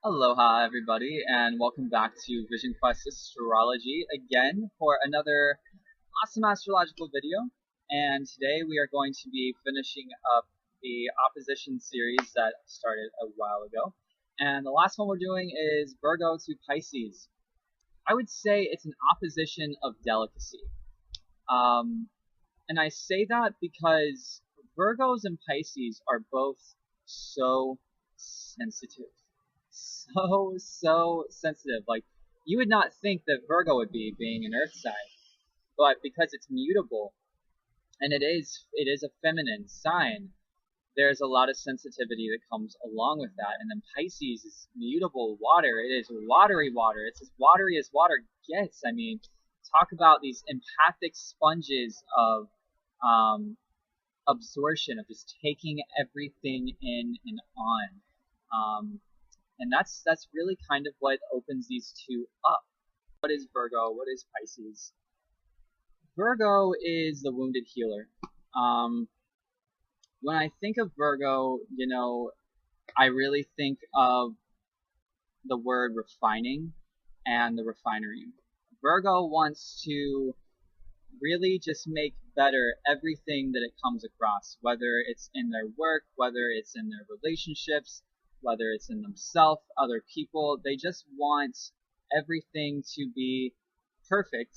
Aloha, everybody, and welcome back to Vision Quest Astrology again for another awesome astrological video. And today we are going to be finishing up the opposition series that started a while ago. And the last one we're doing is Virgo to Pisces. I would say it's an opposition of delicacy. And I say that because Virgos and Pisces are both so sensitive. So sensitive. Like, you would not think that Virgo would be, being an earth sign, but because it's mutable and it is a feminine sign, there's a lot of sensitivity that comes along with that. And then Pisces is mutable water. It is watery water. It's as watery as water gets. I mean, talk about these empathic sponges of absorption, of just taking everything in and on. And that's really kind of what opens these two up. What is Virgo? What is Pisces? Virgo is the wounded healer. When I think of Virgo, I really think of the word refining and the refinery. Virgo wants to really just make better everything that it comes across, whether it's in their work, whether it's in their relationships, whether it's in themselves, other people. They just want everything to be perfect,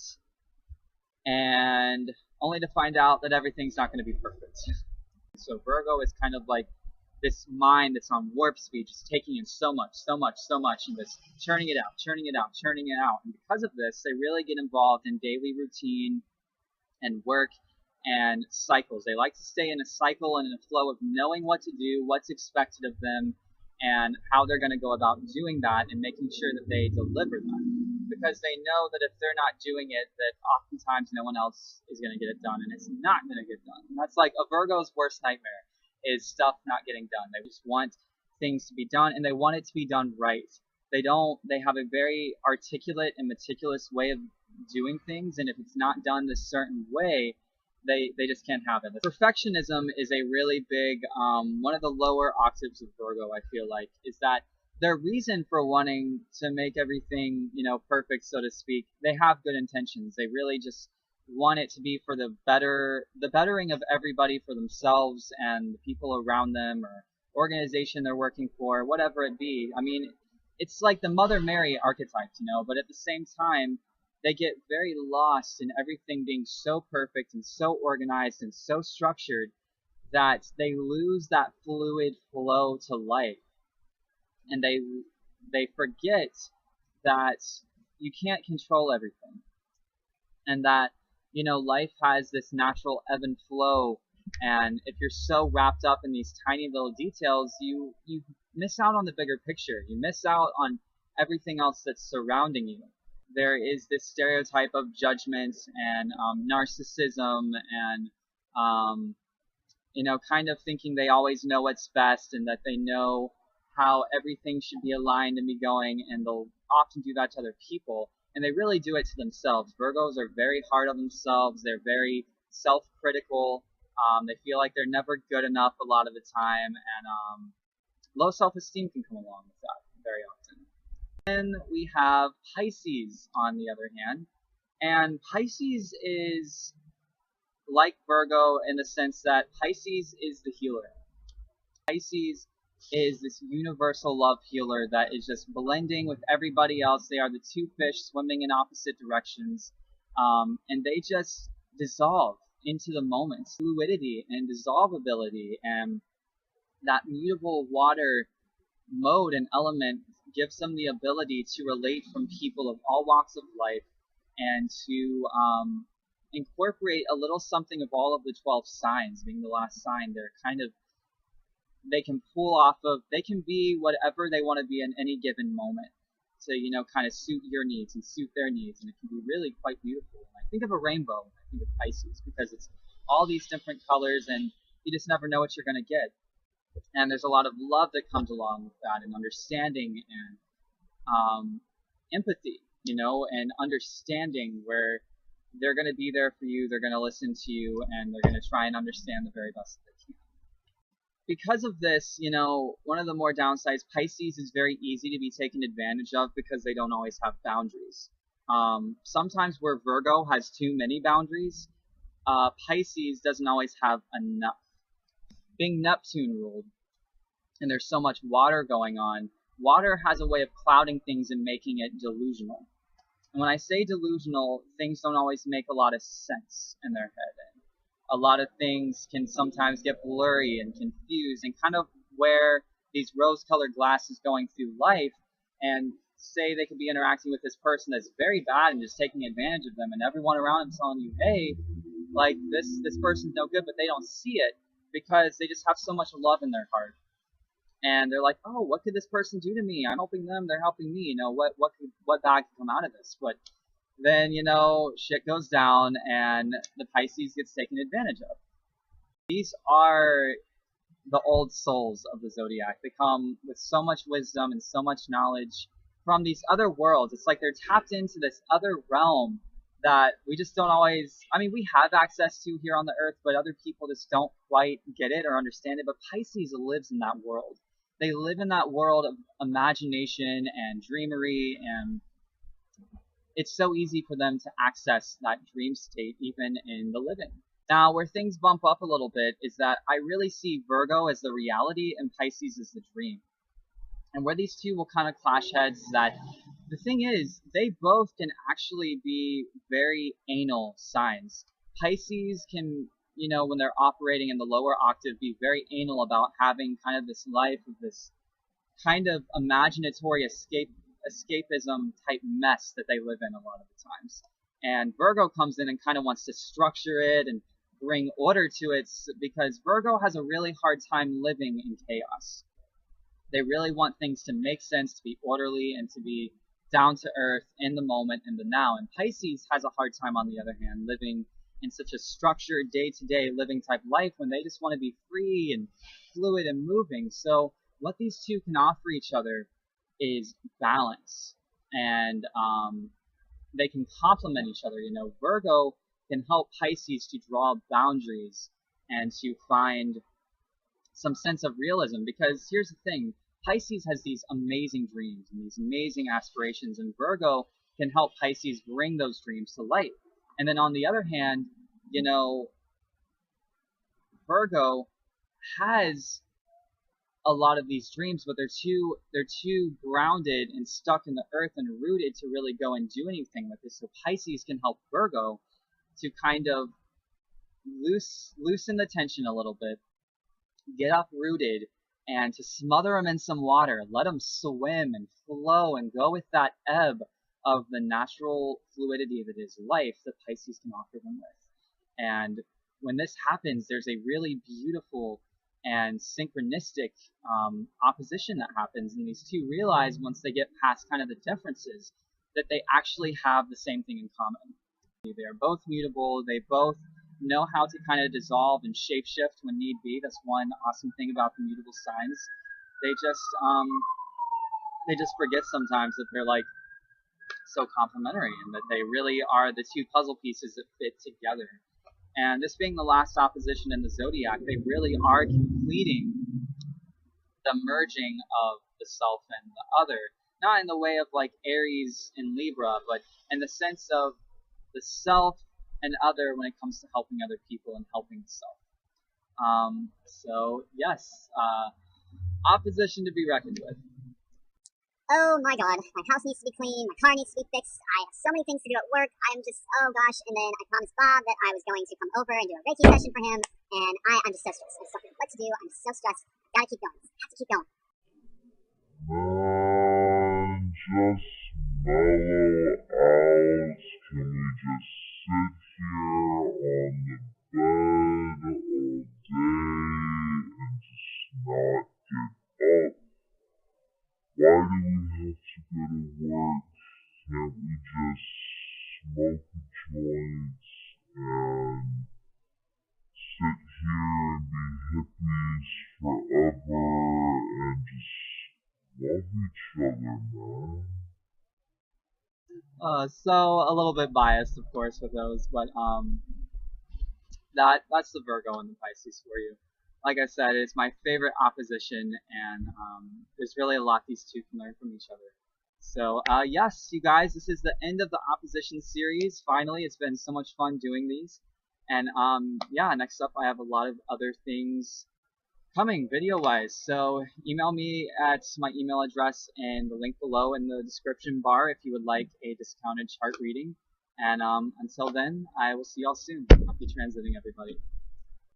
and only to find out that everything's not going to be perfect. So Virgo is kind of like this mind that's on warp speed, just taking in so much, and just churning it out. And because of this, they really get involved in daily routine and work and cycles. They like to stay in a cycle and in a flow of knowing what to do, what's expected of them, and how they're going to go about doing that and making sure that they deliver that. Because they know that if they're not doing it, that oftentimes no one else is going to get it done, and it's not going to get done. And that's like a Virgo's worst nightmare, is stuff not getting done. They just want things to be done, and they want it to be done right. They have a very articulate and meticulous way of doing things, and if it's not done this certain way, they just can't have it. Perfectionism is a really big, one of the lower octaves of Virgo, I feel like, is that their reason for wanting to make everything, perfect, so to speak, they have good intentions. They really just want it to be for the bettering of everybody, for themselves and the people around them, or organization they're working for, whatever it be. I mean, it's like the Mother Mary archetype, but at the same time, they get very lost in everything being so perfect and so organized and so structured that they lose that fluid flow to life. And they forget that you can't control everything. And that, life has this natural ebb and flow. And if you're so wrapped up in these tiny little details, you miss out on the bigger picture. You miss out on everything else that's surrounding you. There is this stereotype of judgment and narcissism and kind of thinking they always know what's best and that they know how everything should be aligned and be going, and they'll often do that to other people, and they really do it to themselves. Virgos are very hard on themselves. They're very self-critical. They feel like they're never good enough a lot of the time, and low self-esteem can come along with that very often. Then we have Pisces on the other hand, and Pisces is like Virgo in the sense that Pisces is the healer. Pisces is this universal love healer that is just blending with everybody else. They are the two fish swimming in opposite directions, and they just dissolve into the moment. Fluidity and dissolvability and that mutable water mode and element gives them the ability to relate from people of all walks of life and to incorporate a little something of all of the 12 signs. Being the last sign, they can pull off of, they can be whatever they want to be in any given moment to, kind of suit your needs and suit their needs, and it can be really quite beautiful. And I think of a rainbow when I think of Pisces, because it's all these different colors and you just never know what you're going to get. And there's a lot of love that comes along with that, and understanding and empathy, and understanding, where they're going to be there for you, they're going to listen to you, and they're going to try and understand the very best that they can. because of this, you know, one of the more downsides, Pisces is very easy to be taken advantage of because they don't always have boundaries. Sometimes where Virgo has too many boundaries, Pisces doesn't always have enough. Being Neptune ruled, and there's so much water going on, water has a way of clouding things and making it delusional. And when I say delusional, things don't always make a lot of sense in their head. And a lot of things can sometimes get blurry and confused, and kind of wear these rose-colored glasses going through life, and say they could be interacting with this person that's very bad and just taking advantage of them, and everyone around them telling you, hey, like this person's no good, but they don't see it because they just have so much love in their heart. And they're like, oh, what could this person do to me? I'm helping them, they're helping me. You know, what bad could come out of this? But then, you know, shit goes down, and the Pisces gets taken advantage of. These are the old souls of the zodiac. They come with so much wisdom and so much knowledge from these other worlds. It's like they're tapped into this other realm that we just don't always, I mean, we have access to here on the earth, but other people just don't quite get it or understand it. But Pisces lives in that world. They live in that world of imagination and dreamery, and it's so easy for them to access that dream state even in the living. Now, where things bump up a little bit is that I really see Virgo as the reality and Pisces as the dream. And where these two will kind of clash heads is that the thing is, they both can actually be very anal signs. Pisces can, you know, when they're operating in the lower octave, be very anal about having kind of this life of this kind of imaginatory escapism type mess that they live in a lot of the times. And Virgo comes in and kind of wants to structure it and bring order to it, because Virgo has a really hard time living in chaos. They really want things to make sense, to be orderly, and to be down to earth in the moment, in the now. And Pisces has a hard time, on the other hand, living in such a structured day-to-day living type life when they just want to be free and fluid and moving. So what these two can offer each other is balance, and they can complement each other. You know, Virgo can help Pisces to draw boundaries and to find some sense of realism, because here's the thing, Pisces has these amazing dreams and these amazing aspirations, and Virgo can help Pisces bring those dreams to light. And then on the other hand, you know, Virgo has a lot of these dreams, but they're too grounded and stuck in the earth and rooted to really go and do anything with it. So Pisces can help Virgo to kind of loosen the tension a little bit, get uprooted, and to smother them in some water, let them swim and flow and go with that ebb of the natural fluidity that is life that Pisces can offer them with. And when this happens, there's a really beautiful and synchronistic opposition that happens, and these two realize once they get past kind of the differences that they actually have the same thing in common. They're both mutable, they both know how to kind of dissolve and shapeshift when need be. That's one awesome thing about the mutable signs. They just forget sometimes that they're like so complementary, and that they really are the two puzzle pieces that fit together. And this being the last opposition in the zodiac, they really are completing the merging of the self and the other. Not in the way of like Aries and Libra, but in the sense of the self and other when it comes to helping other people and helping the self. So yes, opposition to be reckoned with. Oh my god, my house needs to be clean, my car needs to be fixed, I have so many things to do at work, I'm just, oh gosh, and then I promised Bob that I was going to come over and do a Reiki session for him, and I'm just so stressed, I just don't know what to do, I'm just so stressed, gotta keep going, have to keep going. Man, just mellow out, can we just sit here on the bed all day and just not get up? Why do we have to go to work? Can't we just smoke a joint and sit here and be hippies forever and just love each other, man? So a little bit biased, of course, with those, but that's the Virgo and the Pisces for you. like I said, it's my favorite opposition, and there's really a lot these two can learn from each other. So, yes, you guys, this is the end of the opposition series. Finally, it's been so much fun doing these. And, yeah, next up I have a lot of other things coming video-wise. So, email me at my email address and the link below in the description bar if you would like a discounted chart reading. And, until then, I will see y'all soon. Happy transiting, everybody.